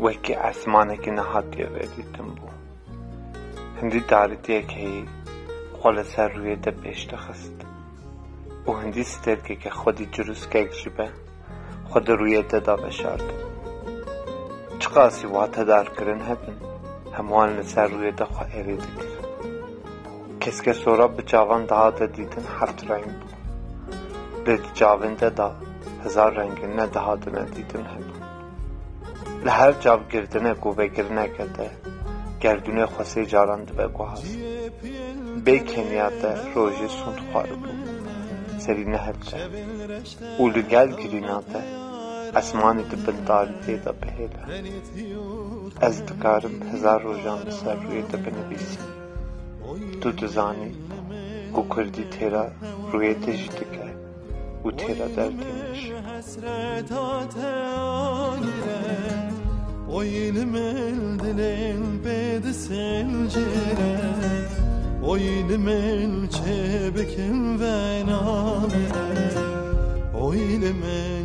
وکی اسمانه که نهادیه ویدیتم بو هندی داریتیه که خال سر روی ده پیشت خست و هندی سترگه که خودی جروس که جبه خود روی ده دا بشارد چقاسی واته دار کرن هبن هموان لسر روی ده خواه ایریده کرن کس که سورا بچاوان daha da دیدن 7 رنگ بود به جاوین ده 1000 رنگینه daha da ندیدن هبن لهر جاو گردنه گوه گرنه کده گردونه خواسته جاراند و گوهاست به کنیا ده روژه سوند خواره بود سرینه هبته اولو گل گرینا ده اسمانی ده بلداری ده بهیله از دکارم 1000 روژان سر روی ده بنویسیم تو دزانی گو کردی تیرا روی ده جدگه و تیرا دردیمش Oynum eldilen bedeselcere Oynum el çebekim ve namere Oynum el